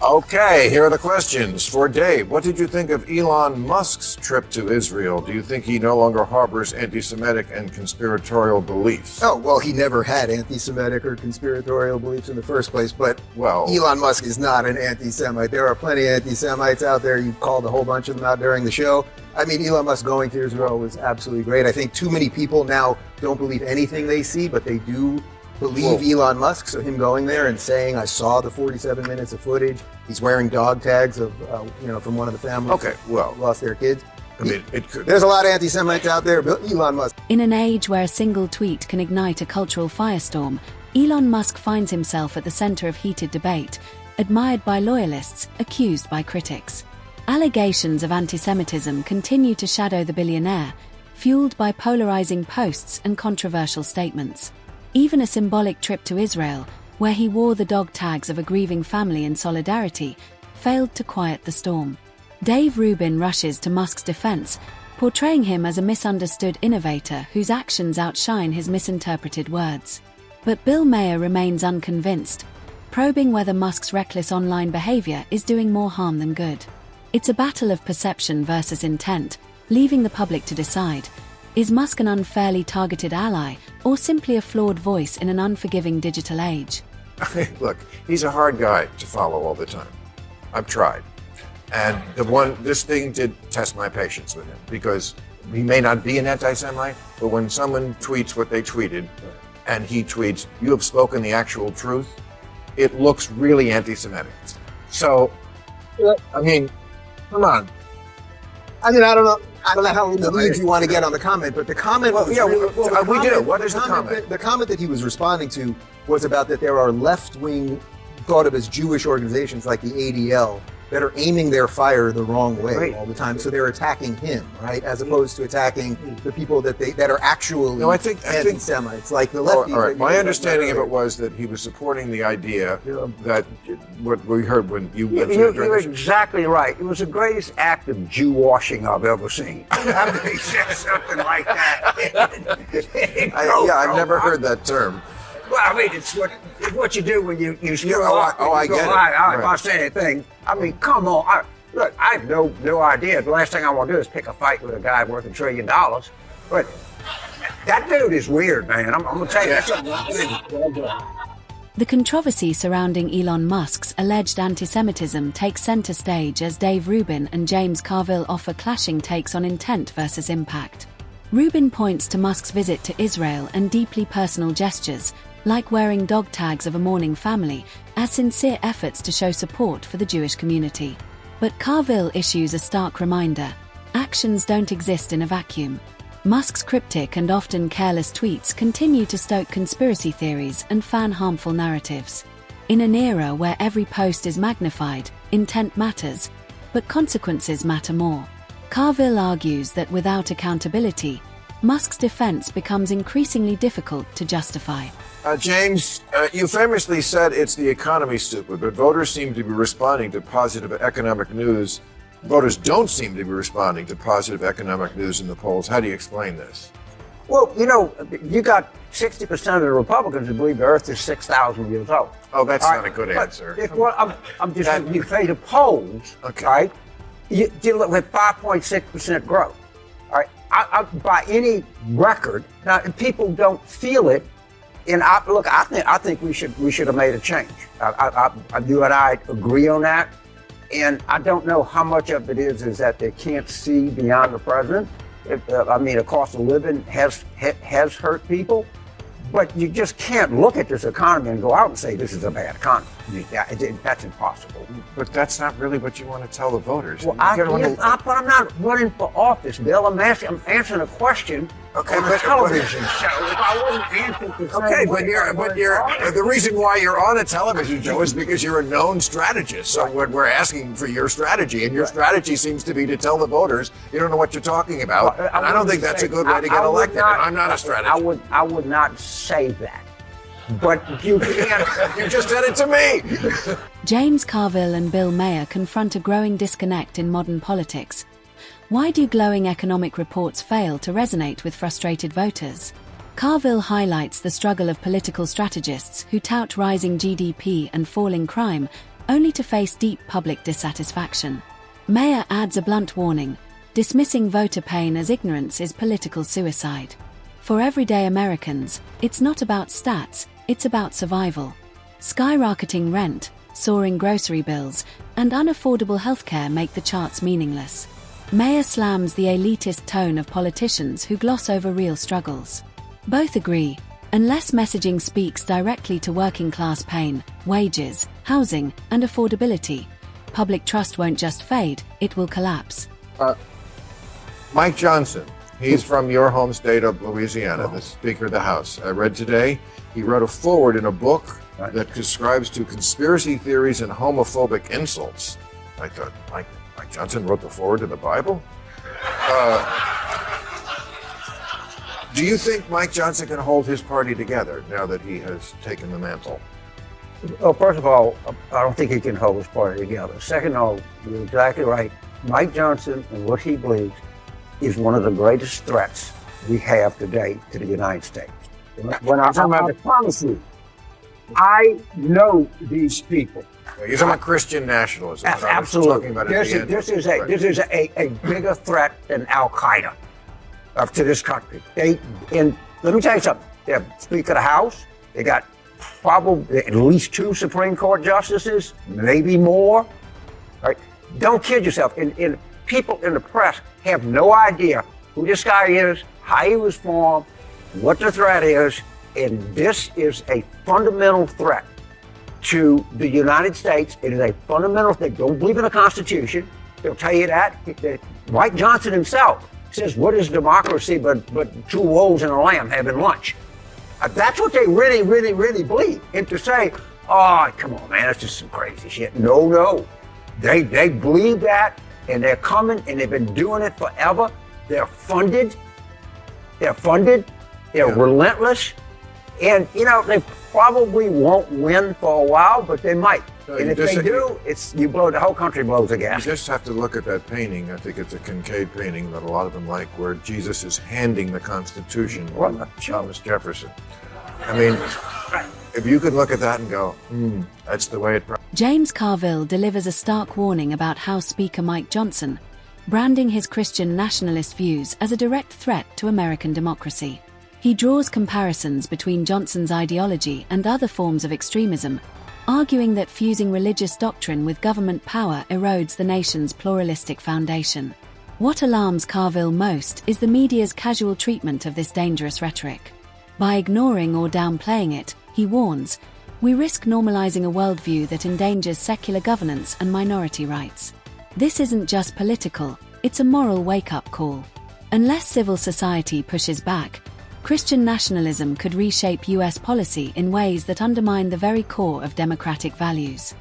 Okay, here are the questions for Dave. What did you think of Elon Musk's trip to Israel? Do you think he no longer harbors anti-Semitic and conspiratorial beliefs? Oh, well, he never had anti-Semitic or conspiratorial beliefs in the first place, but Elon Musk is not an anti-Semite. There are plenty of anti-Semites out there. You called a whole bunch of them out during the show. I mean, Elon Musk going to Israel was absolutely great. I think too many people now don't believe anything they see, but they do believe Elon Musk. So him going there and saying, I saw the 47 minutes of footage. He's wearing dog tags of, from one of the families who lost their kids. I mean, it could. There's a lot of anti-Semites out there, but Elon Musk. In an age where a single tweet can ignite a cultural firestorm, Elon Musk finds himself at the center of heated debate, admired by loyalists, accused by critics. Allegations of anti-Semitism continue to shadow the billionaire, fueled by polarizing posts and controversial statements. Even a symbolic trip to Israel, where he wore the dog tags of a grieving family in solidarity, failed to quiet the storm. Dave Rubin rushes to Musk's defense, portraying him as a misunderstood innovator whose actions outshine his misinterpreted words. But Bill Maher remains unconvinced, probing whether Musk's reckless online behavior is doing more harm than good. It's a battle of perception versus intent, leaving the public to decide. Is Musk an unfairly targeted ally, or simply a flawed voice in an unforgiving digital age? Look, he's a hard guy to follow all the time. I've tried. And this thing did test my patience with him, because he may not be an anti-Semite, but when someone tweets what they tweeted, and he tweets, you have spoken the actual truth, it looks really anti-Semitic. So, I mean, come on. I mean, I don't know how in the leads you want to get on the comment, but the comment we do. What is the comment? The comment that he was responding to was about that there are left-wing, thought of as Jewish organizations like the ADL that are aiming their fire the wrong way all the time. So they're attacking him, right, as opposed to attacking the people that are actually anti-Semites, like the lefties. All right. My understanding of it was that he was supporting the idea that what we heard when you mentioned it. You're exactly right. It was the greatest act of Jew washing I've ever seen. I mean, he said something like that. I've never heard that term. Well, I mean, it's what you do when you screw up. I get it. If I say anything, I mean, come on. Look, I have no idea. The last thing I want to do is pick a fight with a guy worth $1 trillion. But that dude is weird, man. I'm going to tell you, that's something. The controversy surrounding Elon Musk's alleged anti-Semitism takes center stage as Dave Rubin and James Carville offer clashing takes on intent versus impact. Rubin points to Musk's visit to Israel and deeply personal gestures, like wearing dog tags of a mourning family, as sincere efforts to show support for the Jewish community. But Carville issues a stark reminder: actions don't exist in a vacuum. Musk's cryptic and often careless tweets continue to stoke conspiracy theories and fan harmful narratives. In an era where every post is magnified, intent matters, but consequences matter more. Carville argues that without accountability, Musk's defense becomes increasingly difficult to justify. James, you famously said it's the economy, stupid, but voters seem to be responding to positive economic news. Voters don't seem to be responding to positive economic news in the polls. How do you explain this? Well, you got 60% of the Republicans who believe the Earth is 6,000 years old. Oh, that's not a good answer. I'm just, you say the polls, right? You deal with 5.6% growth. All right, by any record, now people don't feel it. And I think we should have made a change. You and I agree on that. And I don't know how much of it is that they can't see beyond the president. The cost of living has hurt people. But you just can't look at this economy and go out and say this is a bad economy. That's impossible. But that's not really what you want to tell the voters. Well, but I'm not running for office, Bill. I'm answering a question on a television show. If I wasn't answering the reason why you're on a television show is because you're a known strategist. So we're asking for your strategy, and your strategy seems to be to tell the voters you don't know what you're talking about. And I don't think that's a good way to get elected. I'm not a strategist. I would not say that. But you can't. You just said it to me. James Carville and Bill Maher confront a growing disconnect in modern politics. Why do glowing economic reports fail to resonate with frustrated voters? Carville highlights the struggle of political strategists who tout rising GDP and falling crime, only to face deep public dissatisfaction. Maher adds a blunt warning, dismissing voter pain as ignorance is political suicide. For everyday Americans, it's not about stats, it's about survival. Skyrocketing rent, soaring grocery bills, and unaffordable healthcare make the charts meaningless. Maher slams the elitist tone of politicians who gloss over real struggles. Both agree, unless messaging speaks directly to working-class pain, wages, housing, and affordability, public trust won't just fade, it will collapse. Mike Johnson, he's from your home state of Louisiana, the Speaker of the House. I read today he wrote a foreword in a book that describes to conspiracy theories and homophobic insults. I thought, Mike Johnson wrote the foreword to the Bible? Do you think Mike Johnson can hold his party together now that he has taken the mantle? Well, first of all, I don't think he can hold his party together. Second of all, you're exactly right. Mike Johnson and what he believes is one of the greatest threats we have today to the United States. When I promise you, I know these people. You're talking about Christian nationalism. Absolutely. This is a bigger threat than Al Qaeda to this country. Let me tell you something. They're Speaker of the House. They got probably at least 2 Supreme Court justices, maybe more. All right? Don't kid yourself. And people in the press have no idea who this guy is, how he was formed, what the threat is, and this is a fundamental threat to the United States. It is a fundamental. They don't believe in the Constitution. They'll tell you that. Mike Johnson himself says, "What is democracy but 2 wolves and a lamb having lunch?" That's what they really, really, really believe. And to say, "Oh, come on, man, that's just some crazy shit." No. They believe that, and they're coming, and they've been doing it forever. They're funded. They're relentless. And, they probably won't win for a while, but they might. No, and if they do, the whole country blows a gas. You just have to look at that painting. I think it's a Kincaid painting that a lot of them like, where Jesus is handing the Constitution to Thomas Jefferson. I mean, if you could look at that and go, that's the way it... James Carville delivers a stark warning about House Speaker Mike Johnson, branding his Christian nationalist views as a direct threat to American democracy. He draws comparisons between Johnson's ideology and other forms of extremism, arguing that fusing religious doctrine with government power erodes the nation's pluralistic foundation. What alarms Carville most is the media's casual treatment of this dangerous rhetoric. By ignoring or downplaying it, he warns, we risk normalizing a worldview that endangers secular governance and minority rights. This isn't just political, it's a moral wake-up call. Unless civil society pushes back, Christian nationalism could reshape US policy in ways that undermine the very core of democratic values.